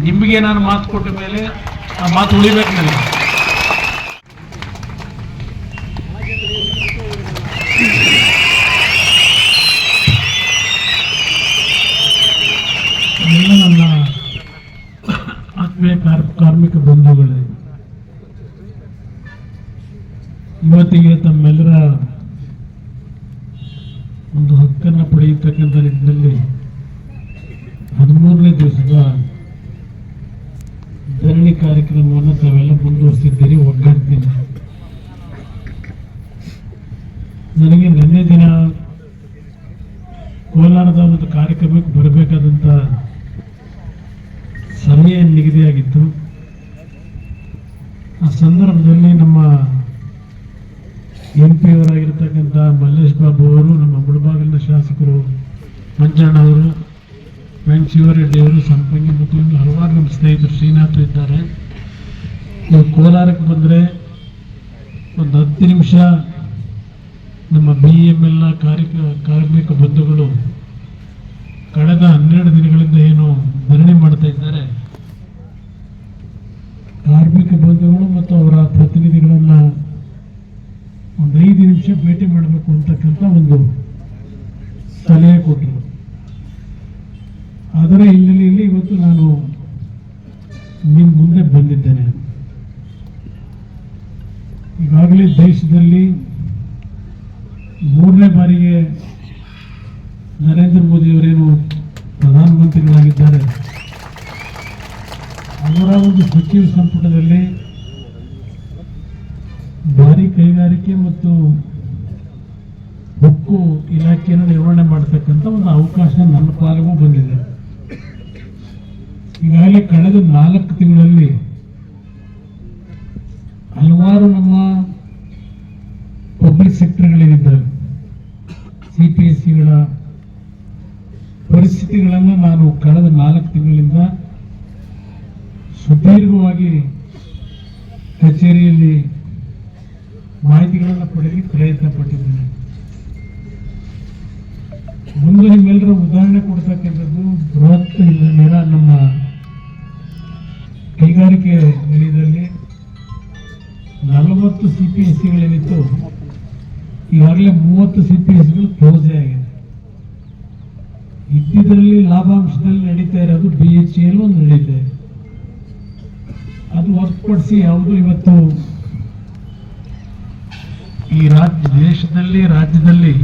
ನಿಮಗೆ ನಾನು ಮಾತು ಕೊಟ್ಟ ಮೇಲೆ ಆ ಮಾತು ಉಳಿಬೇಕು ನನಗೆ. ಎಲ್ಲ ನನ್ನ ಆತ್ಮೀಯ ಕಾರ್ಮಿಕ ಬಂಧುಗಳೇ, ಇವತ್ತಿಗೆ ತಮ್ಮೆಲ್ಲರ ಒಂದು ಹಕ್ಕನ್ನು ಪಡೆಯತಕ್ಕಂಥ ನಿಟ್ಟಿನಲ್ಲಿ 13ನೇ ದಿವಸದ ಧರಣಿ ಕಾರ್ಯಕ್ರಮವನ್ನು ತಾವೆಲ್ಲ ಮುಂದುವರಿಸಿದ್ದೀರಿ. ಒಗ್ಗಟ್ಟಿನ ನನಗೆ ನಿನ್ನೆ ದಿನ ಕೋಲಾರದ ಒಂದು ಕಾರ್ಯಕ್ರಮಕ್ಕೆ ಬರಬೇಕಾದಂಥ ಸಮಯ ನಿಗದಿಯಾಗಿತ್ತು. ಆ ಸಂದರ್ಭದಲ್ಲಿ ನಮ್ಮ MP ಅವರಾಗಿರ್ತಕ್ಕಂಥ ಮಲ್ಲೇಶ್ ಬಾಬು ಅವರು, ನಮ್ಮ ಮುಳಬಾಗಿಲಿನ ಶಾಸಕರು ಮಂಜಣ್ಣ ಅವರು, ವೆಂಕಟ ಶಿವರೆಡ್ಡಿ ಅವರು, ಸಂಪಂಗಿ ಮತ್ತು ಇನ್ನು ಹಲವಾರು ನಮ್ಮ ಸ್ನೇಹಿತರು ಶ್ರೀನಾಥ್ ಇದ್ದಾರೆ. ನೀವು ಕೋಲಾರಕ್ಕೆ ಬಂದರೆ ಒಂದು 10 ನಿಮಿಷ ನಮ್ಮ BML ಕಾರ್ಮಿಕ ಬಂಧುಗಳು ಕಳೆದ 12 ದಿನಗಳಿಂದ ಏನು ಧರಣಿ ಮಾಡ್ತಾ ಇದ್ದಾರೆ, ಕಾರ್ಮಿಕ ಬಂಧುಗಳು ಮತ್ತು ಅವರ ಪ್ರತಿನಿಧಿಗಳನ್ನ ಒಂದು 5 ನಿಮಿಷ ಭೇಟಿ ಮಾಡಬೇಕು ಅಂತಕ್ಕಂಥ ಒಂದು ಸಲಹೆ ಕೊಟ್ಟರು. ಅದರ ಹಿನ್ನೆಲೆಯಲ್ಲಿ ಇವತ್ತು ನಾನು ನಿಮ್ಮ ಮುಂದೆ ಬಂದಿದ್ದೇನೆ. ಈಗಾಗಲೇ ದೇಶದಲ್ಲಿ 3ನೇ ಬಾರಿಗೆ ನರೇಂದ್ರ ಮೋದಿಯವರೇನು ಪ್ರಧಾನಮಂತ್ರಿಗಳಾಗಿದ್ದಾರೆ, ಅವರ ಒಂದು ಸಚಿವ ಸಂಪುಟದಲ್ಲಿ ಭಾರಿ ಕೈಗಾರಿಕೆ ಮತ್ತು ಉಕ್ಕು ಇಲಾಖೆಯನ್ನು ನಿರ್ವಹಣೆ ಮಾಡತಕ್ಕಂಥ ಒಂದು ಅವಕಾಶ ನನ್ನ ಪಾಲಿಗೂ ಬಂದಿದೆ. ಈಗಾಗಲೇ ಕಳೆದ 4 ತಿಂಗಳಲ್ಲಿ ಹಲವಾರು ನಮ್ಮ ಪಬ್ಲಿಕ್ ಸೆಕ್ಟರ್ಗಳೇನಿದ್ದಾವೆ, CPSCಗಳ ಪರಿಸ್ಥಿತಿಗಳನ್ನು ನಾನು ಕಳೆದ 4 ತಿಂಗಳಿಂದ ಸುದೀರ್ಘವಾಗಿ ಕಚೇರಿಯಲ್ಲಿ ಮಾಹಿತಿಗಳನ್ನು ಪಡೆಯಲಿಕ್ಕೆ ಪ್ರಯತ್ನ ಪಟ್ಟಿದ್ದೇನೆ. ಒಂದು ನಿಮ್ಮೆಲ್ಲರ ಉದಾಹರಣೆ ಕೊಡ್ತಕ್ಕಂಥದ್ದು ಬೃಹತ್ ನಮ್ಮ ಕೈಗಾರಿಕೆ ವಲಯದಲ್ಲಿ 40 CPSCಗಳೇನಿತ್ತು, ಈಗಾಗಲೇ 30 CPSCಗಳು ಕ್ಲೋಸ್ ಆಗಿದೆ. ಇದ್ದಿದ್ರಲ್ಲಿ ಲಾಭಾಂಶದಲ್ಲಿ ನಡೀತಾ ಇರೋದು BHEL ಒಂದು ನಡೀತಾ ಇದೆ. ಅದು ಹೊರತುಪಡಿಸಿ ಯಾವುದು ಇವತ್ತು ಈ ರಾಜ್ಯದಲ್ಲಿ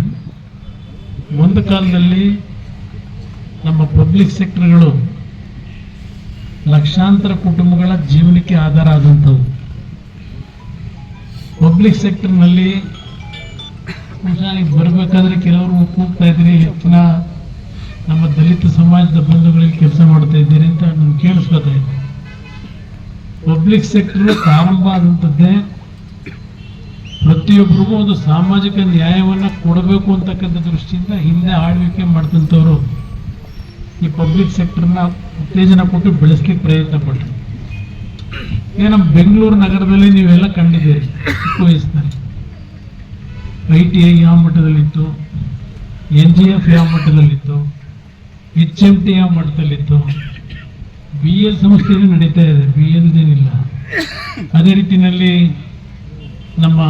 ಒಂದು ಕಾಲದಲ್ಲಿ ನಮ್ಮ ಪಬ್ಲಿಕ್ ಸೆಕ್ಟರ್ಗಳು ಲಕ್ಷಾಂತರ ಕುಟುಂಬಗಳ ಜೀವನಕ್ಕೆ ಆಧಾರ ಆದಂಥವು. ಪಬ್ಲಿಕ್ ಸೆಕ್ಟರ್ನಲ್ಲಿ ಬರಬೇಕಾದ್ರೆ ಕೆಲವರು ಕೂಗ್ತಾ ಇದ್ದೀರಿ, ಹೆಚ್ಚಿನ ನಮ್ಮ ದಲಿತ ಸಮಾಜದ ಬಂಧುಗಳಿಗೆ ಕೆಲಸ ಮಾಡ್ತಾ ಇದ್ದೀರಿ ಅಂತ ನಾನು ಕೇಳಿಸ್ಕೊತಾ ಇದ್ದೆ. ಪಬ್ಲಿಕ್ ಸೆಕ್ಟರ್ ಪ್ರಾರಂಭ ಆದಂಥದ್ದೇ ಪ್ರತಿಯೊಬ್ಬರಿಗೂ ಒಂದು ಸಾಮಾಜಿಕ ನ್ಯಾಯವನ್ನು ಕೊಡಬೇಕು ಅಂತಕ್ಕಂಥ ದೃಷ್ಟಿಯಿಂದ ಹಿಂದೆ ಆಳ್ವಿಕೆ ಮಾಡ್ತಂಥವ್ರು ಈ ಪಬ್ಲಿಕ್ ಸೆಕ್ಟರ್ನ ಉತ್ತೇಜನ ಕೊಟ್ಟು ಬೆಳೆಸ್ಲಿಕ್ಕೆ ಪ್ರಯತ್ನ ಪಟ್ಟರು. ನಮ್ಮ ಬೆಂಗಳೂರು ನಗರದಲ್ಲಿ ನೀವೆಲ್ಲ ಕಂಡಿದ್ದೀರಿ. ಚಿಕ್ಕ ವಯಸ್ಸಿನಲ್ಲಿ ITI ಯಾವ ಮಟ್ಟದಲ್ಲಿತ್ತು, NGF ಯಾವ ಮಟ್ಟದಲ್ಲಿತ್ತು, HMT ಯಾವ ಮಟ್ಟದಲ್ಲಿತ್ತು, BL ಸಂಸ್ಥೆಯೂ ನಡೀತಾ ಇದೆ, BLದೇನಿಲ್ಲ. ಅದೇ ರೀತಿಯಲ್ಲಿ ನಮ್ಮ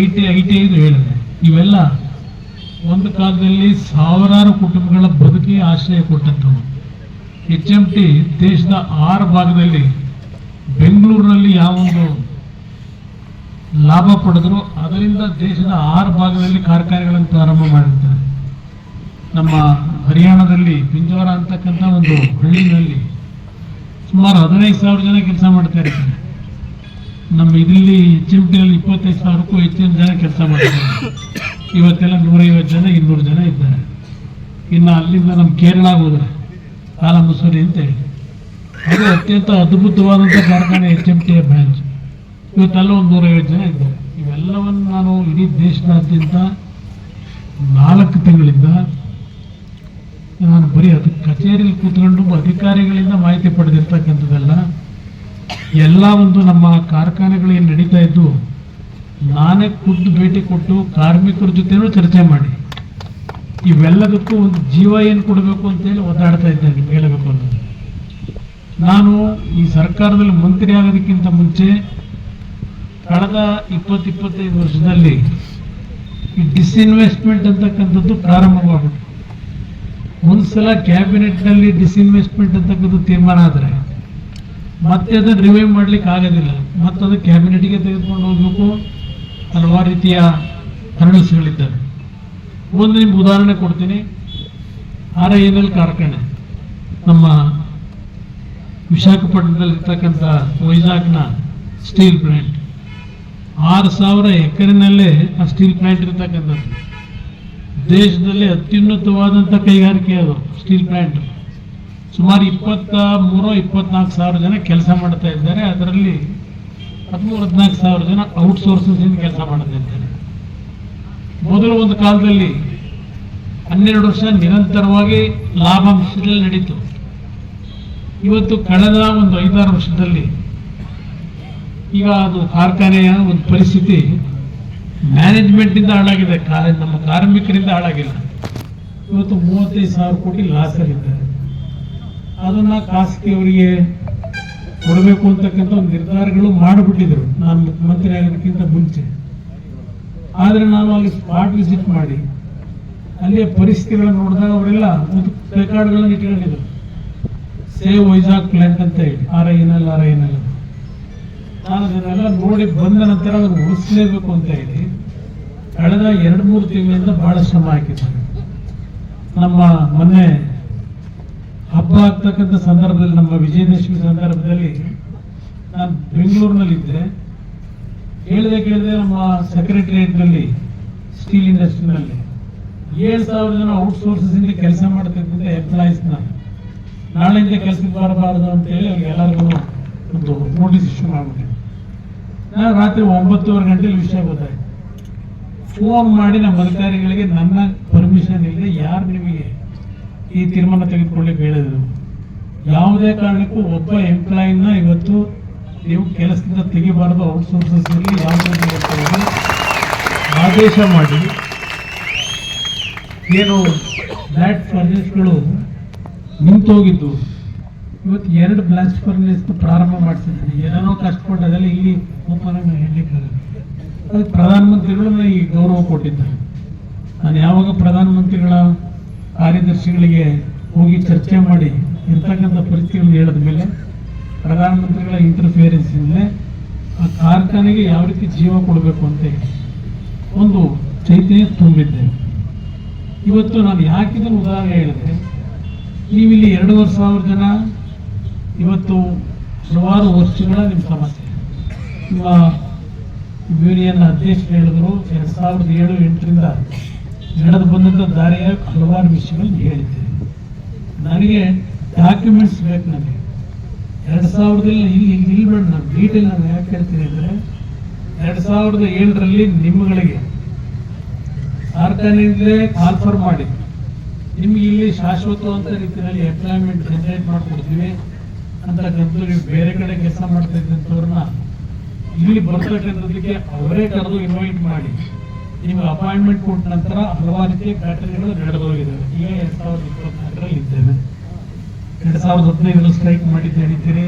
ITI ಹೇಳಿದೆ. ಇವೆಲ್ಲ ಒಂದು ಕಾಲದಲ್ಲಿ ಸಾವಿರಾರು ಕುಟುಂಬಗಳ ಬದುಕಿಗೆ ಆಶ್ರಯ ಕೊಟ್ಟಂಥವು. HMT ದೇಶದ 6 ಭಾಗದಲ್ಲಿ ಬೆಂಗಳೂರಿನಲ್ಲಿ ಯಾವೊಂದು ಲಾಭ ಪಡೆದ್ರು ಅದರಿಂದ ದೇಶದ 6 ಭಾಗದಲ್ಲಿ ಕಾರ್ಖಾನೆಗಳನ್ನು ಪ್ರಾರಂಭ ಮಾಡಿರ್ತಾರೆ. ನಮ್ಮ ಹರಿಯಾಣದಲ್ಲಿ ಪಿಂಜೋರ ಅಂತಕ್ಕಂಥ ಒಂದು ಹಳ್ಳಿನಲ್ಲಿ ಸುಮಾರು 15,000 ಜನ ಕೆಲಸ ಮಾಡ್ತಾ ಇರ್ತಾರೆ. ನಮ್ಮ ಇದರಲ್ಲಿ HMTಯಲ್ಲಿ 25,000ಕ್ಕೂ ಹೆಚ್ಚಿನ ಜನ ಕೆಲಸ ಮಾಡ್ತಾರೆ. ಇವತ್ತೆಲ್ಲ 150 ಜನ 200 ಜನ ಇದ್ದಾರೆ. ಇನ್ನು ಅಲ್ಲಿಂದ ನಮ್ಮ ಕೇರಳ ಹೋದ್ರೆ ಕಾಲಮಸೂರಿ ಅಂತ ಹೇಳಿ ಅದು ಅತ್ಯಂತ ಅದ್ಭುತವಾದಂಥ ಕಾರ್ಖಾನೆ HMT ಬ್ರಾಂಚ್. ಇವತ್ತೆಲ್ಲ ಒಂದು 150 ಜನ ಇದ್ದಾರೆ. ಇವೆಲ್ಲವನ್ನು ನಾನು ಇಡೀ ದೇಶದಾದ್ಯಂತ 4 ತಿಂಗಳಿಂದ ನಾನು ಬರೀ ಕಚೇರಿಯಲ್ಲಿ ಕೂತ್ಕೊಂಡು ಅಧಿಕಾರಿಗಳಿಂದ ಮಾಹಿತಿ ಪಡೆದಿರ್ತಕ್ಕಂಥದ್ದೆಲ್ಲ ಎಲ್ಲ ಒಂದು ನಮ್ಮ ಕಾರ್ಖಾನೆಗಳೇನು ನಡೀತಾ ಇದ್ದು ನಾನೇ ಖುದ್ದು ಭೇಟಿ ಕೊಟ್ಟು ಕಾರ್ಮಿಕರ ಜೊತೆನೂ ಚರ್ಚೆ ಮಾಡಿ ಇವೆಲ್ಲದಕ್ಕೂ ಒಂದು ಜೀವ ಏನು ಕೊಡಬೇಕು ಅಂತೇಳಿ ಒದ್ದಾಡ್ತಾ ಇದ್ದೇನೆ. ಹೇಳಬೇಕು ಅನ್ನೋದು ನಾನು ಈ ಸರ್ಕಾರದಲ್ಲಿ ಮಂತ್ರಿ ಆಗೋದಕ್ಕಿಂತ ಮುಂಚೆ ಕಳೆದ 20-25 ವರ್ಷದಲ್ಲಿ ಈ ಡಿಸ್ಇನ್ವೆಸ್ಟ್ಮೆಂಟ್ ಅಂತಕ್ಕಂಥದ್ದು ಪ್ರಾರಂಭವಾಗುತ್ತೆ. ಒಂದ್ಸಲ ಕ್ಯಾಬಿನೆಟ್ನಲ್ಲಿ ಡಿಸ್ಇನ್ವೆಸ್ಟ್ಮೆಂಟ್ ಅಂತಕ್ಕಂಥದ್ದು ತೀರ್ಮಾನ ಆದರೆ ಮತ್ತೆ ಅದನ್ನು ರಿವೈವ್ ಮಾಡ್ಲಿಕ್ಕೆ ಆಗೋದಿಲ್ಲ. ಮತ್ತೆ ಅದು ಕ್ಯಾಬಿನೆಟ್ಗೆ ತೆಗೆದುಕೊಂಡು ಹೋಗ್ಬೇಕು. ಹಲವಾರು ರೀತಿಯ ಹರಳಿಸ್ಗಳಿದ್ದಾವೆ. ಒಂದು ನಿಮ್ಗೆ ಉದಾಹರಣೆ ಕೊಡ್ತೀನಿ. RINL ಕಾರ್ಖಾನೆ ನಮ್ಮ ವಿಶಾಖಪಟ್ಟಣದಲ್ಲಿರ್ತಕ್ಕಂಥ ವೈಜಾಗ್ನ ಸ್ಟೀಲ್ ಪ್ಲಾಂಟ್ 6,000 ಎಕರೆನಲ್ಲೇ ಆ ಸ್ಟೀಲ್ ಪ್ಲಾಂಟ್ ಇರ್ತಕ್ಕಂಥದ್ದು. ದೇಶದಲ್ಲಿ ಅತ್ಯುನ್ನತವಾದಂಥ ಕೈಗಾರಿಕೆ ಅದು ಸ್ಟೀಲ್ ಪ್ಲಾಂಟ್. ಸುಮಾರು 23-24 ಸಾವಿರ ಜನ ಕೆಲಸ ಮಾಡ್ತಾ ಇದ್ದಾರೆ. ಅದರಲ್ಲಿ 13-14 ಸಾವಿರ ಜನ ಔಟ್ಸೋರ್ಸಸ್ ಇಂದ ಕೆಲಸ ಮಾಡ್ತಾ ಇದ್ದಾರೆ. ಮೊದಲು ಒಂದು ಕಾಲದಲ್ಲಿ 12 ವರ್ಷ ನಿರಂತರವಾಗಿ ಲಾಭಾಂಶದಲ್ಲಿ ನಡೀತು. ಇವತ್ತು ಕಳೆದ ಒಂದು 5-6 ವರ್ಷದಲ್ಲಿ ಈಗ ಅದು ಕಾರ್ಖಾನೆಯ ಒಂದು ಪರಿಸ್ಥಿತಿ ಮ್ಯಾನೇಜ್ಮೆಂಟಿಂದ ಹಾಳಾಗಿದೆ, ನಮ್ಮ ಕಾರ್ಮಿಕರಿಂದ ಹಾಳಾಗಿಲ್ಲ. ಇವತ್ತು 35 ಸಾವಿರ ಕೋಟಿ ಲಾಸಲ್ಲಿದ್ದಾರೆ. ಅದನ್ನ ಖಾಸಗಿಯವರಿಗೆ ಕೊಡಬೇಕು ಅಂತಕ್ಕಂಥ ಒಂದು ನಿರ್ಧಾರಗಳು ಮಾಡಿಬಿಟ್ಟಿದ್ರು ನಾನು ಮುಖ್ಯಮಂತ್ರಿ ಆಗೋದಕ್ಕಿಂತ ಮುಂಚೆ. ಆದರೆ ನಾನು ಅಲ್ಲಿ ಸ್ಪಾಟ್ ವಿಸಿಟ್ ಮಾಡಿ ಅಲ್ಲಿಯ ಪರಿಸ್ಥಿತಿಗಳನ್ನು ನೋಡಿದಾಗ ಅವರೆಲ್ಲ ಒಂದು ಪ್ಲೇಕಾರ್ಡ್ಗಳನ್ನು ಇಟ್ಕೊಂಡಿದ್ರು. ಸೇವ್ ವೈಜಾಗ್ ಪ್ಲಾಂಟ್ ಅಂತ ಹೇಳಿ RINL. ನಾನು ಅದನ್ನೆಲ್ಲ ನೋಡಿ ಬಂದ ನಂತರ ಅದನ್ನು ಉಳಿಸಲೇಬೇಕು ಅಂತ ಹೇಳಿ ಕಳೆದ 2-3 ತಿಂಗಳಿಂದ ಬಹಳ ಶ್ರಮ ಹಾಕಿದ್ದಾರೆ. ನಮ್ಮ ಮೊನ್ನೆ ಹಬ್ಬ ಆಗ್ತಕ್ಕಂಥ ಸಂದರ್ಭದಲ್ಲಿ, ನಮ್ಮ ವಿಜಯದಶಮಿ ಸಂದರ್ಭದಲ್ಲಿ ನಾನು ಬೆಂಗಳೂರಿನಲ್ಲಿದ್ದೆ. ಕೇಳಿದೆ ನಮ್ಮ ಸೆಕ್ರೆಟರಿಯೇಟ್ನಲ್ಲಿ ಸ್ಟೀಲ್ ಇಂಡಸ್ಟ್ರಿನಲ್ಲಿ 7,000 ಜನ ಔಟ್ಸೋರ್ಸಸ್ ಇಂದ ಕೆಲಸ ಮಾಡ್ತಕ್ಕಂಥ ಎಂಪ್ಲಾಯೀಸ್ ನಾಳೆಯಿಂದ ಕೆಲಸಕ್ಕೆ ಬರಬಾರದು ಅಂತೇಳಿ ಅವ್ರಿಗೆಲ್ಲರಿಗೂ ಒಂದು ನೋಟಿಸ್ ಇಶ್ಯೂ ಮಾಡ್ಬಿಟ್ಟೆ. ನಾನು ರಾತ್ರಿ 9:30 ಗಂಟೆಲಿ ವಿಷಯ ಗೊತ್ತಾಯ್ತು. ಫೋನ್ ಮಾಡಿ ನಮ್ಮ ಅಧಿಕಾರಿಗಳಿಗೆ ನನ್ನ ಪರ್ಮಿಷನ್ ಇಲ್ಲದೆ ಯಾರು ನಿಮಗೆ ಈ ತೀರ್ಮಾನ ತೆಗೆದುಕೊಳ್ಳಿಕ್ಕೆ ಹೇಳಿದ್ರು, ಯಾವುದೇ ಕಾರಣಕ್ಕೂ ಒಬ್ಬ ಎಂಪ್ಲಾಯಿನ ಇವತ್ತು ನೀವು ಕೆಲಸದಿಂದ ತೆಗಿಬಾರದು, ಔಟ್ಸೋರ್ಸಸ್ ಇರಲಿ ಯಾವುದೇ ಆದೇಶ ಮಾಡಿ ಏನು ಬ್ಲಾಸ್ಟ್ ಫರ್ನೇಸ್ಗಳು ನಿಂತೋಗಿದ್ದು ಇವತ್ತು 2 ಬ್ಲಾಸ್ಟ್ ಫರ್ನೇಸ್ ಪ್ರಾರಂಭ ಮಾಡ್ತಿದ್ದೀನಿ. ಏನೇನೋ ಕಷ್ಟಪಟ್ಟು ಅದೆಲ್ಲ ಇಲ್ಲಿ ಓಪನ್ ಆಗಿ ಹೇಳಲಿಕ್ಕಾಗಲ್ಲ. ಅದಕ್ಕೆ ಪ್ರಧಾನಮಂತ್ರಿಗಳು ಈ ಗೌರವ ಕೊಟ್ಟಿದ್ದಾರೆ. ನಾನು ಯಾವಾಗ ಪ್ರಧಾನಮಂತ್ರಿಗಳ ಕಾರ್ಯದರ್ಶಿಗಳಿಗೆ ಹೋಗಿ ಚರ್ಚೆ ಮಾಡಿ ಇರ್ತಕ್ಕಂಥ ಪರಿಸ್ಥಿತಿಗಳನ್ನು ಹೇಳಿದ ಮೇಲೆ ಪ್ರಧಾನಮಂತ್ರಿಗಳ ಇಂಟರ್ಫಿಯರೆನ್ಸ್ ಇಂದಲೇ ಆ ಕಾರ್ಖಾನೆಗೆ ಯಾವ ರೀತಿ ಜೀವ ಕೊಡಬೇಕು ಅಂತ ಹೇಳಿ ಒಂದು ಚೈತನ್ಯ ತುಂಬಿದ್ದೇವೆ. ಇವತ್ತು ನಾನು ಯಾಕಿದನ್ನು ಉದಾಹರಣೆ ಹೇಳಿದೆ, ನೀವಿಲ್ಲಿ 2,500 ಜನ ಇವತ್ತು ಹಲವಾರು ವರ್ಷಗಳ ನಿಮ್ಮ ಸಮಸ್ಯೆ. ನಿಮ್ಮ ಯೂನಿಯನ್ ಅಧ್ಯಕ್ಷರು ಹೇಳಿದ್ರು 2007-8ರಿಂದ ನಡೆದು ಬಂದಂಥ ದಾರಿಯ ಹಲವಾರು ವಿಷಯಗಳನ್ನು ಹೇಳಿದ್ದೇನೆ. ನನಗೆ ಡಾಕ್ಯುಮೆಂಟ್ಸ್ ಬೇಕು. ನನಗೆ 2000ರಲ್ಲಿ ಇಲ್ಲಿ ಬೇಡ, ನಾನು ಡೀಟೇಲ್ ನಾನು ಯಾಕೆ ಹೇಳ್ತೀನಿ ಅಂದರೆ 2007ರಲ್ಲಿ ನಿಮ್ಮಗಳಿಗೆ ಕಾರ್ಖಾನೆಯಿಂದಲೇ ಕಾಲ್ಫರ್ ಮಾಡಿ ನಿಮ್ಗೆ ಇಲ್ಲಿ ಶಾಶ್ವತವಂತ ರೀತಿಯಲ್ಲಿ ಎಂಪ್ಲಾಯ್ಮೆಂಟ್ ಜನರೇಟ್ ಮಾಡಿಕೊಡ್ತೀವಿ ಅಂತಕ್ಕಂಥದ್ದು. ನೀವು ಬೇರೆ ಕಡೆ ಕೆಲಸ ಮಾಡ್ತಾ ಇದ್ದಂಥವ್ರನ್ನ ಇಲ್ಲಿ ಬರ್ತಕ್ಕಂಥದ್ದಕ್ಕೆ ಅವರೇ ಕರೆದು ಇನ್ವೈಟ್ ಮಾಡಿ ನಿಮ್ಗೆ ಅಪಾಯಿಂಟ್ಮೆಂಟ್ ಕೊಟ್ಟ ನಂತರ ಹಲವಾರು ರೀತಿಯ ಘಟನೆಗಳು ನಡೆದೋಗಿದ್ದಾವೆ. ಈಗ 2024ರಲ್ಲಿ ಇದ್ದೇವೆ. 2015 ಸ್ಟ್ರೈಕ್ ಮಾಡಿದ್ದು ಹೇಳಿದ್ದೀರಿ.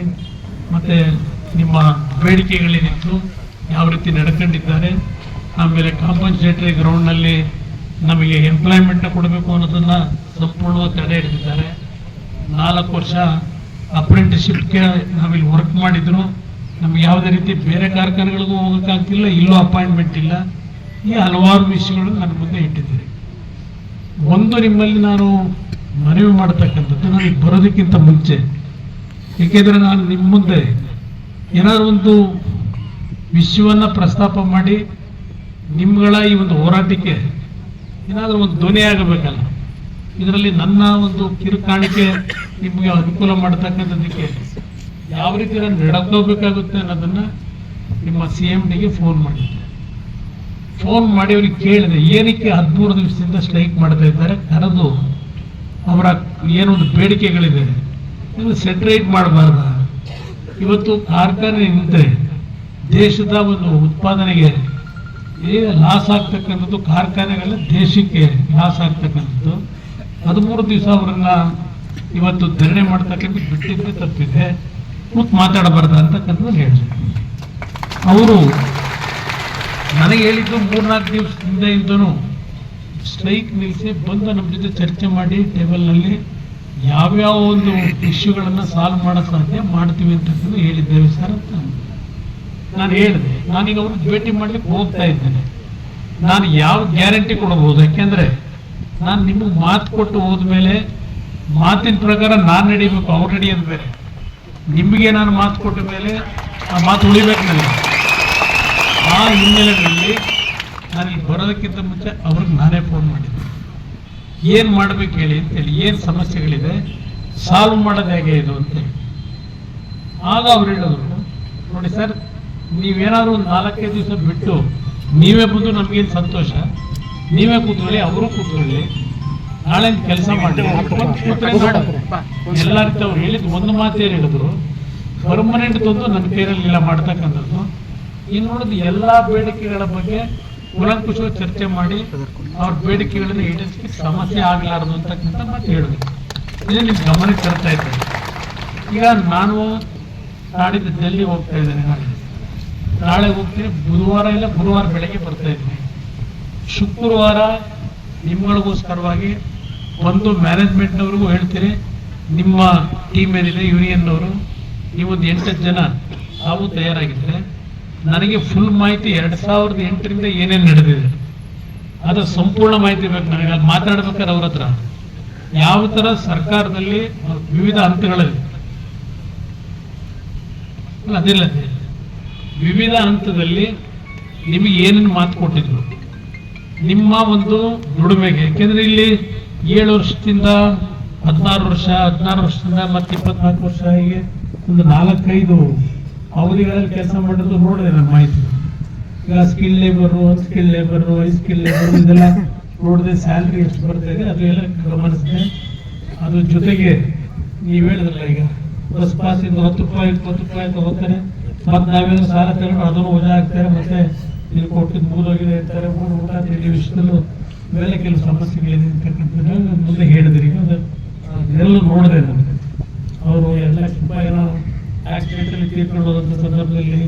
ಮತ್ತೆ ನಿಮ್ಮ ಬೇಡಿಕೆಗಳೇನಿತ್ತು ಯಾವ ರೀತಿ ನಡ್ಕೊಂಡಿದ್ದಾರೆ. ಆಮೇಲೆ ಕಾಂಪನ್ಸೇಟರಿ ಗ್ರೌಂಡ್ನಲ್ಲಿ ನಮಗೆ ಎಂಪ್ಲಾಯ್ಮೆಂಟ್ನ ಕೊಡಬೇಕು ಅನ್ನೋದನ್ನ ಸಂಪೂರ್ಣವಾಗಿ ತಡೆ ಹಿಡಿದಿದ್ದಾರೆ. 4 ವರ್ಷ ಅಪ್ರೆಂಟಿಸ್ಶಿಪ್ಗೆ ನಾವಿಲ್ಲಿ ವರ್ಕ್ ಮಾಡಿದ್ರು. ನಮ್ಗೆ ಯಾವುದೇ ರೀತಿ ಬೇರೆ ಕಾರ್ಖಾನೆಗಳಿಗೂ ಹೋಗೋಕ್ಕಾಗ್ತಿಲ್ಲ, ಇಲ್ಲೂ ಅಪಾಯಿಂಟ್ಮೆಂಟ್ ಇಲ್ಲ. ಈ ಹಲವಾರು ವಿಷಯಗಳು ನನ್ನ ಮುಂದೆ ಇಟ್ಟಿದ್ದೀರಿ. ಒಂದು ನಿಮ್ಮಲ್ಲಿ ನಾನು ಮನವಿ ಮಾಡತಕ್ಕಂಥದ್ದು, ನನಗೆ ಬರೋದಕ್ಕಿಂತ ಮುಂಚೆ, ಏಕೆಂದರೆ ನಾನು ನಿಮ್ಮ ಮುಂದೆ ಏನಾದ್ರು ಒಂದು ವಿಷಯವನ್ನು ಪ್ರಸ್ತಾಪ ಮಾಡಿ ನಿಮ್ಗಳ ಈ ಒಂದು ಹೋರಾಟಕ್ಕೆ ಏನಾದರೂ ಒಂದು ಧ್ವನಿ ಆಗಬೇಕಲ್ಲ. ಇದರಲ್ಲಿ ನನ್ನ ಒಂದು ಕಿರುಕಾಣಿಕೆ ನಿಮಗೆ ಅನುಕೂಲ ಮಾಡತಕ್ಕಂಥದ್ದಕ್ಕೆ ಯಾವ ರೀತಿ ನಾನು ನಡ್ಕೋಬೇಕಾಗುತ್ತೆ ಅನ್ನೋದನ್ನು ನಿಮ್ಮ CMDಗೆ ಫೋನ್ ಮಾಡಿದ್ದೆ. ಫೋನ್ ಮಾಡಿ ಅವ್ರಿಗೆ ಕೇಳಿದೆ, ಏನಕ್ಕೆ 13 ದಿವಸದಿಂದ ಸ್ಟ್ರೈಕ್ ಮಾಡ್ತಾ ಇದ್ದಾರೆ, ಕರೆದು ಅವರ ಏನೊಂದು ಬೇಡಿಕೆಗಳಿದೆ ಇದು ಸೆಟ್ರೇಟ್ ಮಾಡಬಾರ್ದ. ಇವತ್ತು ಕಾರ್ಖಾನೆ ನಿಂತರೆ ದೇಶದ ಒಂದು ಉತ್ಪಾದನೆಗೆ ಲಾಸ್ ಆಗ್ತಕ್ಕಂಥದ್ದು, ಕಾರ್ಖಾನೆಗಳ ದೇಶಕ್ಕೆ ಲಾಸ್ ಆಗ್ತಕ್ಕಂಥದ್ದು. 13 ದಿವಸ ಅವರನ್ನ ಇವತ್ತು ಧರಣಿ ಮಾಡ್ತಕ್ಕಂಥ ಬಿಟ್ಟಿದ್ದೆ ತಪ್ಪಿದೆ, ಕೂತ್ ಮಾತಾಡಬಾರ್ದ ಅಂತಕ್ಕಂಥದ್ದು ಹೇಳಿದ್ರು. ಅವರು ನನಗೆ ಹೇಳಿದ್ದು 3-4 ದಿವಸ ಹಿಂದೆಯಿಂದನೂ ಸ್ಟ್ರೈಕ್ ನಿಲ್ಲಿಸಿ ಬಂದು ನಮ್ಮ ಜೊತೆ ಚರ್ಚೆ ಮಾಡಿ ಟೇಬಲ್ನಲ್ಲಿ ಯಾವ್ಯಾವ ಒಂದು ಇಶ್ಯೂಗಳನ್ನು ಸಾಲ್ವ್ ಮಾಡೋ ಸಾಧ್ಯ ಮಾಡ್ತೀವಿ ಅಂತಕ್ಕಂಥ ಹೇಳಿದ್ದೇವೆ ಸರ್ ಅಂತ ನಾನು ಹೇಳಿದೆ. ನಾನೀಗ ಅವ್ರಿಗೆ ಭೇಟಿ ಮಾಡ್ಲಿಕ್ಕೆ ಹೋಗ್ತಾ ಇದ್ದೇನೆ. ನಾನು ಯಾವ ಗ್ಯಾರಂಟಿ ಕೊಡಬಹುದು? ಯಾಕೆಂದ್ರೆ ನಾನು ನಿಮಗೆ ಮಾತು ಕೊಟ್ಟು ಹೋದ್ಮೇಲೆ ಮಾತಿನ ಪ್ರಕಾರ ನಾನು ನಡಿಬೇಕು, ಅವ್ರು ನಡೆಯೋದು ಬೇರೆ. ನಿಮಗೆ ನಾನು ಮಾತು ಕೊಟ್ಟ ಮೇಲೆ ಆ ಮಾತು ಉಳಿಬೇಕು ನನಗೆ. ಆ ಹಿನ್ನೆಲೆಯಲ್ಲಿ ನಾನು ಇಲ್ಲಿ ಬರೋದಕ್ಕಿಂತ ಮುಂಚೆ ಅವ್ರಿಗೆ ನಾನೇ ಫೋನ್ ಮಾಡಿದ್ದೆ, ಏನು ಮಾಡ್ಬೇಕು ಹೇಳಿ ಅಂತೇಳಿ, ಏನು ಸಮಸ್ಯೆಗಳಿದೆ, ಸಾಲ್ವ್ ಮಾಡೋದು ಹೇಗೆ ಇದು ಅಂತೇಳಿ. ಆಗ ಅವ್ರು ಹೇಳಿದ್ರು, ನೋಡಿ ಸರ್, ನೀವೇನಾದ್ರೂ ಒಂದು 4-5 ದಿವಸ ಬಿಟ್ಟು ನೀವೇ ಬಂದು ನಮಗೇನು ಸಂತೋಷ, ನೀವೇ ಕೂತ್ಕೊಳ್ಳಿ, ಅವರು ಕೂತ್ಕೊಳ್ಳಿ, ನಾಳೆ ಕೆಲಸ ಮಾಡಿ ಎಲ್ಲ ರೀತಿ ಅವ್ರು ಹೇಳಿದ್ದು ಒಂದು ಮಾತೇನು ಹೇಳಿದ್ರು, ಪರ್ಮನೆಂಟ್ ತಂದು ನನ್ನ ಕೈಯಲ್ಲಿಲ್ಲ ಮಾಡ್ತಕ್ಕಂಥದ್ದು. ಈಗ ನೋಡಿದ ಎಲ್ಲ ಬೇಡಿಕೆಗಳ ಬಗ್ಗೆ ಕೂಲಂಕುಷವಾಗಿ ಚರ್ಚೆ ಮಾಡಿ ಅವ್ರ ಬೇಡಿಕೆಗಳನ್ನು ಈಡೇರಿಸಲಿಕ್ಕೆ ಸಮಸ್ಯೆ ಆಗಲಾರದು ಅಂತಕ್ಕಂಥ ಮಾತು ಹೇಳಿದ್ರು. ಇದು ನಿಮ್ಗೆ ಗಮನಕ್ಕೆ ತರ್ತಾ ಇದ್ದಾರೆ. ಈಗ ನಾನು ನಾಡಿದ್ದು ಡೆಲ್ಲಿ ಹೋಗ್ತಾ ಇದ್ದೇನೆ, ನಾಳೆ ಹೋಗ್ತೀನಿ, ಬುಧವಾರ ಇಲ್ಲ ಗುರುವಾರ ಬೆಳಗ್ಗೆ ಬರ್ತಾ ಇದ್ದೀನಿ. ಶುಕ್ರವಾರ ನಿಮ್ಮಗಳಿಗೋಸ್ಕರವಾಗಿ ಒಂದು ಮ್ಯಾನೇಜ್ಮೆಂಟ್ನವ್ರಿಗೂ ಹೇಳ್ತೀರಿ, ನಿಮ್ಮ ಟೀಮ್ ಏನಿದೆ ಯೂನಿಯನ್ನವರು, ನೀವೊಂದು 8 ಜನ ತಾವು ತಯಾರಾಗಿದ್ದರೆ ನನಗೆ ಫುಲ್ ಮಾಹಿತಿ 2008ರಿಂದ ಏನೇನು ನಡೆದಿದೆ ಅದು ಸಂಪೂರ್ಣ ಮಾಹಿತಿ ಬೇಕು ನನಗೆ. ಅಲ್ಲಿ ಮಾತಾಡ್ಬೇಕಾದ್ರೆ ಅವ್ರ ಹತ್ರ ಯಾವ ಥರ ಸರ್ಕಾರದಲ್ಲಿ ವಿವಿಧ ಹಂತಗಳಲ್ಲಿ ಅದಿಲ್ಲ, ವಿವಿಧ ಹಂತದಲ್ಲಿ ನಿಮಗೆ ಏನೇನು ಮಾತು ಕೊಟ್ಟಿದ್ರು, ನಿಮ್ಮ ಒಂದು ದುಡಿಮೆಗೆ. ಯಾಕೆಂದ್ರೆ ಇಲ್ಲಿ 7 ವರ್ಷದಿಂದ 16 ವರ್ಷದಿಂದ ಮತ್ತೆ 24 ವರ್ಷ, ಹೀಗೆ ಒಂದು 4-5 ಅವಧಿಗಳಲ್ಲಿ ಕೆಲಸ ಮಾಡಿರೋದು ನೋಡಿದೆ ನನ್ನ ಮಾಹಿತಿ. ಈಗ ಸ್ಕಿಲ್ ಲೇಬರು, ಅನ್ಸ್ಕಿಲ್ ಲೇಬರು, ಹೈಸ್ಕಿಲ್ ಲೇಬರು ಇದೆಲ್ಲ ನೋಡಿದೆ. ಸ್ಯಾಲ್ರಿ ಎಷ್ಟು ಬರ್ತಾ ಇದೆ ಅದು ಎಲ್ಲ ಗಮನಿಸಿದೆ. ಅದ್ರ ಜೊತೆಗೆ ನೀವು ಹೇಳಿದ್ರಲ್ಲ, ಈಗ ಬಸ್ ಪಾಸಿಂದ 10 ರೂಪಾಯಿ 20 ರೂಪಾಯಿ ತಗೋತಾರೆ, ಮತ್ತೆ ನಾವೇನು ಸಾಲ ತಗೊಂಡು ಅದನ್ನು ವಜಾ ಹಾಕ್ತಾರೆ, ಮತ್ತೆ ಇಲ್ಲಿ ಕೊಟ್ಟಿದ್ದು ಮೂಲೋಗಿದೆ ಅಂತಾರೆ, ಊಟ ತಿಂಡಿ ವಿಷಯದಲ್ಲೂ ಇವೆಲ್ಲ ಕೆಲವು ಸಮಸ್ಯೆಗಳಿದೆ ಅಂತಕ್ಕಂಥದ್ದು ಮುಂದೆ ಹೇಳಿದ್ರಿ. ಈಗ ಅದೆಲ್ಲ ನೋಡಿದೆ ನನಗೆ. ಅವರು 2 ಲಕ್ಷ ರೂಪಾಯಿ ಆಕ್ಸಿಡೆಂಟಲ್ಲಿ ತೀರ್ಕೊಳ್ಳೋದಂಥ ಸಂದರ್ಭದಲ್ಲಿ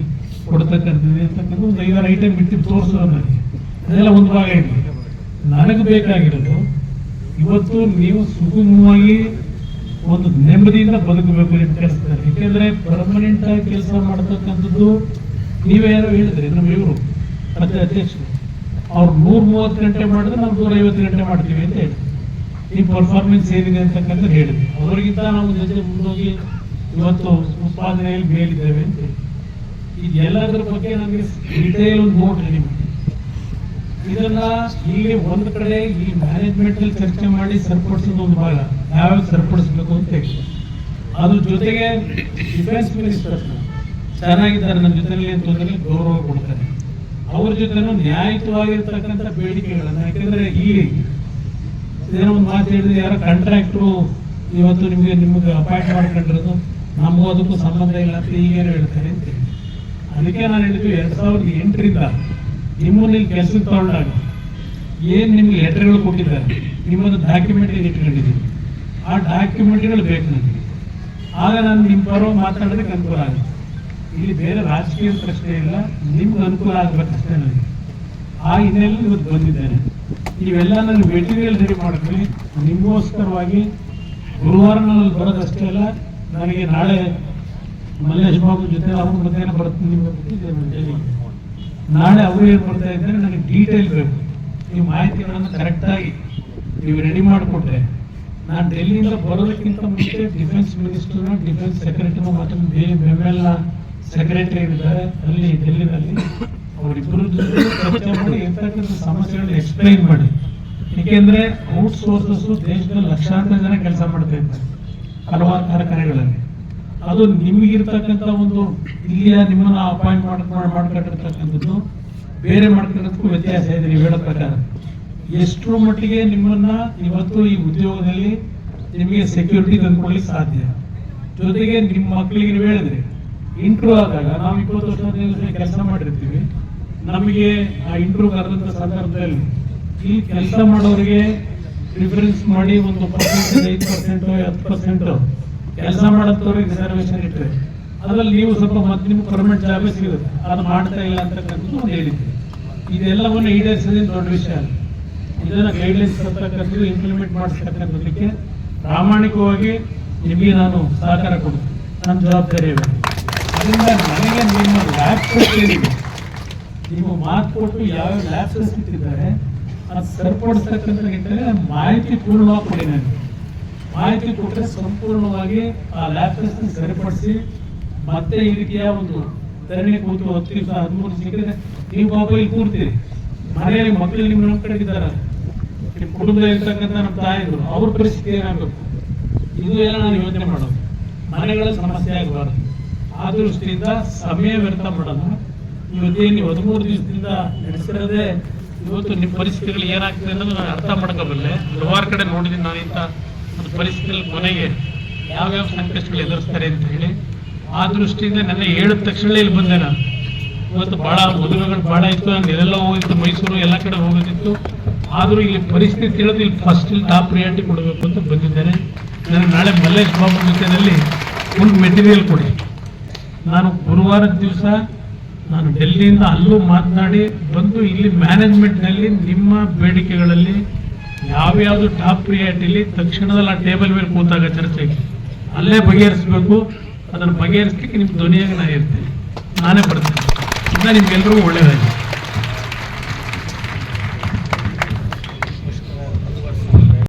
ಕೊಡ್ತಕ್ಕಂಥದ್ದು ಅಂತಕ್ಕಂಥ ಒಂದು 5-6 ಐಟಮ್ ಬಿಟ್ಟು ತೋರಿಸೋದು ನನಗೆ. ಅದೆಲ್ಲ ಒಂದು ಭಾಗ ಇದೆ. ನನಗೆ ಬೇಕಾಗಿರೋದು ಇವತ್ತು ನೀವು ಸುಗಮವಾಗಿ ಒಂದು ನೆಮ್ಮದಿಯಿಂದ ಬದುಕಬೇಕು ನಿಮ್ಮ ಕೆಲಸದಲ್ಲಿ. ಯಾಕೆಂದ್ರೆ ಪರ್ಮನೆಂಟ್ ಆಗಿ ಕೆಲಸ ಮಾಡತಕ್ಕಂಥದ್ದು ನೀವೇ ಯಾರೋ ಹೇಳಿದ್ರಿ, ನಮ್ಮ ಇವರು ಮತ್ತೆ ಅಧ್ಯಕ್ಷರು, ಅವ್ರು 130 ಗಂಟೆ ಮಾಡಿದ್ರೆ ನಾವು 150 ಗಂಟೆ ಮಾಡ್ತೀವಿ ಅಂತ ಹೇಳಿ ನಿಮ್ಮ ಪರ್ಫಾರ್ಮೆನ್ಸ್ ಏನಿದೆ ಅಂತಕ್ಕಂಥ ಹೇಳಿದ್ವಿ. ಅವರಿಗಿಂತ ನಾವು ಜೊತೆ ಮುಂದೋಗಿ ಇವತ್ತು ಉತ್ಪಾದನೆಯಲ್ಲಿ ಮೇಲಿದ್ದೇವೆ ಅಂತ ಹೇಳಿ. ಇದೆಲ್ಲದರ ಬಗ್ಗೆ ನಮಗೆ ಡಿಟೇಲ್ ನೋಡ್ರಿ. ನಿಮಗೆ ಇದನ್ನ ಇಲ್ಲಿ ಒಂದು ಕಡೆ ಈ ಮ್ಯಾನೇಜ್ಮೆಂಟ್ ಅಲ್ಲಿ ಚರ್ಚೆ ಮಾಡಿ ಸರಿಪಡಿಸೋದು ಒಂದು ಭಾಗ, ಯಾವ್ಯಾವ ಸರಿಪಡಿಸ್ಬೇಕು ಅಂತ ಹೇಳಿ. ಅದ್ರ ಜೊತೆಗೆ ಡಿಫೆನ್ಸ್ ಮಿನಿಸ್ಟರ್ ಚೆನ್ನಾಗಿದ್ದಾರೆ, ನನ್ನ ಜೊತೆಲಿ ಅಂತಂದ್ರೆ ಗೌರವ ಕೊಡ್ತಾರೆ. ಅವ್ರ ಜೊತೆನೂ ನ್ಯಾಯಯುತವಾಗಿರ್ತಕ್ಕಂಥ ಬೇಡಿಕೆಗಳನ್ನ, ಯಾಕೆಂದ್ರೆ ಇಲ್ಲಿ ಏನೋ ಒಂದು ಮಾತು ಹೇಳಿದ್ರೆ, ಯಾರೋ ಕಾಂಟ್ರಾಕ್ಟ್ರು ಇವತ್ತು ನಿಮಗೆ ಅಪಾಯಿಂಟ್ ಮಾಡ್ಕೊಂಡಿರೋದು ನಮಗೂ ಅದಕ್ಕೂ ಸಂಬಂಧ ಇಲ್ಲ ಅಂತ ಈಗೇನು ಹೇಳ್ತಾರೆ ಅಂತ ಹೇಳಿ. ಅದಕ್ಕೆ ನಾನು ಹೇಳಿದ್ವಿ, 2008ರಿಂದ ನಿಮ್ಮನ್ನ ಇಲ್ಲಿ ಕೆಲಸಕ್ಕೆ ತಗೊಂಡಾಗ ಏನು ನಿಮ್ಗೆ ಲೆಟರ್ಗಳು ಕೊಟ್ಟಿದ್ದಾರೆ, ನಿಮ್ಮದು ಡಾಕ್ಯುಮೆಂಟ್ ಇಟ್ಕೊಂಡಿದ್ದೀವಿ, ಆ ಡಾಕ್ಯುಮೆಂಟ್ಗಳು ಬೇಕು ನನಗೆ. ಆಗ ನಾನು ನಿಮ್ಮ ಪರವಾಗಿ ಮಾತಾಡೋದಕ್ಕೆ ಅನುಕೂಲ ಆಗುತ್ತೆ. ಇಲ್ಲಿ ಬೇರೆ ರಾಜಕೀಯ ಪ್ರಶ್ನೆ ಇಲ್ಲ, ನಿಮ್ಗೆ ಅನುಕೂಲ ಆಗ್ಬೇಕಷ್ಟೇ ನನಗೆ. ಆ ಹಿನ್ನೆಲೆಯಲ್ಲಿ ಇವತ್ತು ಬಂದಿದ್ದೇನೆ. ಇವೆಲ್ಲ ನಾನು ಮೆಟೀರಿಯಲ್ ರೆಡಿ ಮಾಡಿದ್ವಿ ನಿಮಗೋಸ್ಕರವಾಗಿ. ಗುರುವಾರ ನಾನು ಬರೋದಷ್ಟೇ ಅಲ್ಲ, ನನಗೆ ನಾಳೆ ಮಲ್ಲೇಶ್ ಬಾಬು ಜೊತೆ ಅವ್ರ ಮಧ್ಯಾಹ್ನ ಬರ್ತೀನಿ, ನಾಳೆ ಅವರು ಏನು ಬರ್ತಾ ಇದ್ದಾರೆ ನನಗೆ ಡೀಟೇಲ್ ಬೇಕು. ಈ ಮಾಹಿತಿಗಳನ್ನು ಕರೆಕ್ಟಾಗಿ ನೀವು ರೆಡಿ ಮಾಡಿಕೊಟ್ರೆ ನಾನು ಡೆಲ್ಲಿಯಿಂದ ಬರೋದಕ್ಕಿಂತ ಮುಂಚೆ ಡಿಫೆನ್ಸ್ ಮಿನಿಸ್ಟರ್ನ, ಡಿಫೆನ್ಸ್ ಸೆಕ್ರೆಟರಿನ ಮತ್ತು ಬೆಮ್ಮೆಲ್ನ ಸೆಕ್ರೆಟರಿ ಇದ್ದಾರೆ ಅಲ್ಲಿ ಡೆಲ್ಲಿನಲ್ಲಿ, ಅವರಿಬ್ಬರು ಜೊತೆ ಚರ್ಚೆ ಮಾಡಿ ಇರ್ತಕ್ಕಂಥ ಸಮಸ್ಯೆಗಳನ್ನ ಎಕ್ಸ್ಪ್ಲೈನ್ ಮಾಡಿ. ಏಕೆಂದ್ರೆ ಔಟ್ಸೋರ್ಸಸ್ ದೇಶದಲ್ಲಿ ಲಕ್ಷಾಂತರ ಜನ ಕೆಲಸ ಮಾಡ್ತಾ ಇದ್ದಾರೆ ಹಲವಾರು ಕಾರ್ಖಾನೆಗಳಲ್ಲಿ. ಅದು ನಿಮಗಿರ್ತಕ್ಕಂಥ ಒಂದು ಇಲ್ಲಿಯ ನಿಮ್ಮನ್ನ ಅಪಾಯಿಂಟ್ ಮಾಡ್ಕೊಂಡಿರ್ತಕ್ಕಂಥದ್ದು ಬೇರೆ ಮಾಡ್ಕೊಳ್ಳೋದಕ್ಕೂ ವ್ಯತ್ಯಾಸ ಇದೆ. ನೀವು ಹೇಳೋ ಪ್ರಕಾರ ಎಷ್ಟರ ಮಟ್ಟಿಗೆ ನಿಮ್ಮನ್ನ ಇವತ್ತು ಈ ಉದ್ಯೋಗದಲ್ಲಿ ನಿಮಗೆ ಸೆಕ್ಯೂರಿಟಿ ತಂದ್ಕೊಡ್ಲಿಕ್ಕೆ ಸಾಧ್ಯ. ಜೊತೆಗೆ ನಿಮ್ಮ ಮಕ್ಕಳಿಗೆ ನೀವು ಹೇಳಿದ್ರಿ, ಇಂಟ್ರೂ ಆದಾಗ ನಾವು 20 ವರ್ಷ ಕೆಲಸ ಮಾಡಿರ್ತೀವಿ, ನಮಗೆ ಆ ಇಂಟ್ರೂ ಕರೆದಂಥ ಸಂದರ್ಭದಲ್ಲಿ ಈ ಕೆಲಸ ಮಾಡೋರಿಗೆ ಪ್ರಿಫರೆನ್ಸ್ ಮಾಡಿ ಒಂದು 5%, 10% ಕೆಲಸ ಮಾಡತ್ತವ್ರಿಗೆ ರಿಸರ್ವೇಶನ್ ಇಟ್ಟರೆ ಅದ್ರಲ್ಲಿ ನೀವು ಸ್ವಲ್ಪ ಮತ್ತೆ ನಿಮ್ಗೆ ಪರ್ಮನೆಂಟ್ ಜಾಬ್ ಸಿಗುತ್ತೆ, ಅದು ಮಾಡ್ತಾ ಇಲ್ಲ ಅಂತಕ್ಕಂಥದ್ದು ಒಂದು ಹೇಳಿದ್ರಿ. ಇದೆಲ್ಲವನ್ನು ಈಡೇರಿಸೋದೇನು ದೊಡ್ಡ ವಿಷಯ ಅಲ್ಲ. ಇದನ್ನ ಗೈಡ್ಲೈನ್ಸ್ ಅಂತಕ್ಕಂಥದ್ದು ಇಂಪ್ಲಿಮೆಂಟ್ ಮಾಡಿಸ್ತಕ್ಕಂಥದ್ದಕ್ಕೆ ಪ್ರಾಮಾಣಿಕವಾಗಿ ನಿಮಗೆ ನಾನು ಸಹಕಾರ ಕೊಡ್ತೀನಿ, ನನ್ನ ಜವಾಬ್ದಾರಿ ಇದೆ. ಅದರಿಂದ ನನಗೆ ನಿಮ್ಮ ಲ್ಯಾಬ್ಸಸ್ ಏನಿದೆ, ನೀವು ಮಾತು ಕೊಟ್ಟು ಯಾವ ಲ್ಯಾಬ್ಸಸ್ ಇಟ್ಟಿದ್ದಾರೆ ಅದು ಸರಿಪಡಿಸ್ತಕ್ಕಂಥ ನಿಟ್ಟಿನಲ್ಲಿ ಮಾಹಿತಿ ಪೂರ್ಣವಾಗಿ ಕೊಡಿ. ನನಗೆ ಮಾಹಿತಿ ಕೊಟ್ಟರೆ ಸಂಪೂರ್ಣವಾಗಿ ಆ ಲ್ಯಾಬ್ಸಸ್ ಸರಿಪಡಿಸಿ ಮತ್ತೆ ಈ ರೀತಿಯ ಒಂದು ಧರಣಿ ಕೂತು 10 ದಿವಸ 13 ಸಿಕ್ಕಿದ್ರೆ ನೀವು ಪಾಪ ಇಲ್ಲಿ ಕೂರ್ತೀರಿ, ಮನೆಯಲ್ಲಿ ಮಕ್ಕಳು ನಿಮ್ಮ ಕಡೆ ಇದ್ದಾರೆ, ನಿಮ್ಮ ಕುಟುಂಬದಲ್ಲಿ ಇರ್ತಕ್ಕಂಥ ನಮ್ಮ ತಾಯಿಗಳು ಅವ್ರ ಪರಿಸ್ಥಿತಿ ಏನಾಗಬೇಕು, ಇದು ಎಲ್ಲ ನಾನು ಯೋಚನೆ ಮಾಡೋದು. ಮನೆಗಳ ಸಮಸ್ಯೆ ಆಗಬಾರ್ದು, ಆ ದೃಷ್ಟಿಯಿಂದ ಸಮಯ ವ್ಯರ್ಥ ಮಾಡೋದು. ಇವತ್ತೇನು ನೀವು 13 ದಿವಸದಿಂದ ನಡೆಸಿರೋದೇ ಇವತ್ತು ನಿಮ್ಮ ಪರಿಸ್ಥಿತಿಗಳು ಏನಾಗ್ತದೆ ಅನ್ನೋದು ನಾನು ಅರ್ಥ ಮಾಡ್ಕೋಬಲ್ಲೆ. ಹಲವಾರು ಕಡೆ ನೋಡಿದ್ದೀನಿ ನಾನು ಇಂಥ ಒಂದು ಪರಿಸ್ಥಿತಿಯಲ್ಲಿ ಕೊನೆಗೆ ಯಾವ್ಯಾವ ಸಂಕಷ್ಟಗಳು ಎದುರಿಸ್ತಾರೆ ಅಂತ ಹೇಳಿ. ಆ ದೃಷ್ಟಿಯಿಂದ ನನ್ನ ಹೇಳಿದ ತಕ್ಷಣ ಇಲ್ಲಿ ಬಂದೆ. ನಾನು ಇವತ್ತು ಭಾಳ ಮದುವೆಗಳು ಭಾಳ ಇತ್ತು, ನಾನು ಎಲ್ಲೆಲ್ಲ ಹೋಗಿತ್ತು, ಮೈಸೂರು ಎಲ್ಲ ಕಡೆ ಹೋಗೋದಿತ್ತು. ಆದರೂ ಇಲ್ಲಿ ಪರಿಸ್ಥಿತಿ ತಿಳಿದು ಇಲ್ಲಿ ಫಸ್ಟ್ ಟಾಪ್ ಪ್ರಿಯಾರಿಟಿ ಕೊಡಬೇಕು ಅಂತ ಬಂದಿದ್ದೇನೆ. ನನಗೆ ನಾಳೆ ಮಲ್ಲೇಶ್ ಬಾಬು ಜೊತೆಯಲ್ಲಿ ಫುಲ್ ಮೆಟೀರಿಯಲ್ ಕೊಡಿ. ನಾನು ಗುರುವಾರದ ದಿವಸ ನಾನು ಡೆಲ್ಲಿಯಿಂದ ಅಲ್ಲೂ ಮಾತನಾಡಿ ಬಂದು ಇಲ್ಲಿ ಮ್ಯಾನೇಜ್ಮೆಂಟ್ನಲ್ಲಿ ನಿಮ್ಮ ಬೇಡಿಕೆಗಳಲ್ಲಿ ಯಾವ್ಯಾವುದು ಟಾಪ್ ಪ್ರಿಯಾರಿಟಿಲಿ ತಕ್ಷಣದಲ್ಲಿ ಆ ಟೇಬಲ್ ಮೇಲೆ ಕೂತಾಗ ಚರ್ಚೆಗೆ ಅಲ್ಲೇ ಬಗೆಹರಿಸಬೇಕು. ಅದನ್ನು ಬಗೆಹರಿಸಲಿಕ್ಕೆ ನಿಮ್ಮ ಧ್ವನಿಯಾಗಿ ನಾನು ಇರ್ತೇನೆ, ನಾನೇ ಬರ್ತೇನೆ. ಇನ್ನು ನಿಮ್ಗೆಲ್ರಿಗೂ ಒಳ್ಳೆಯದಾಗಿ.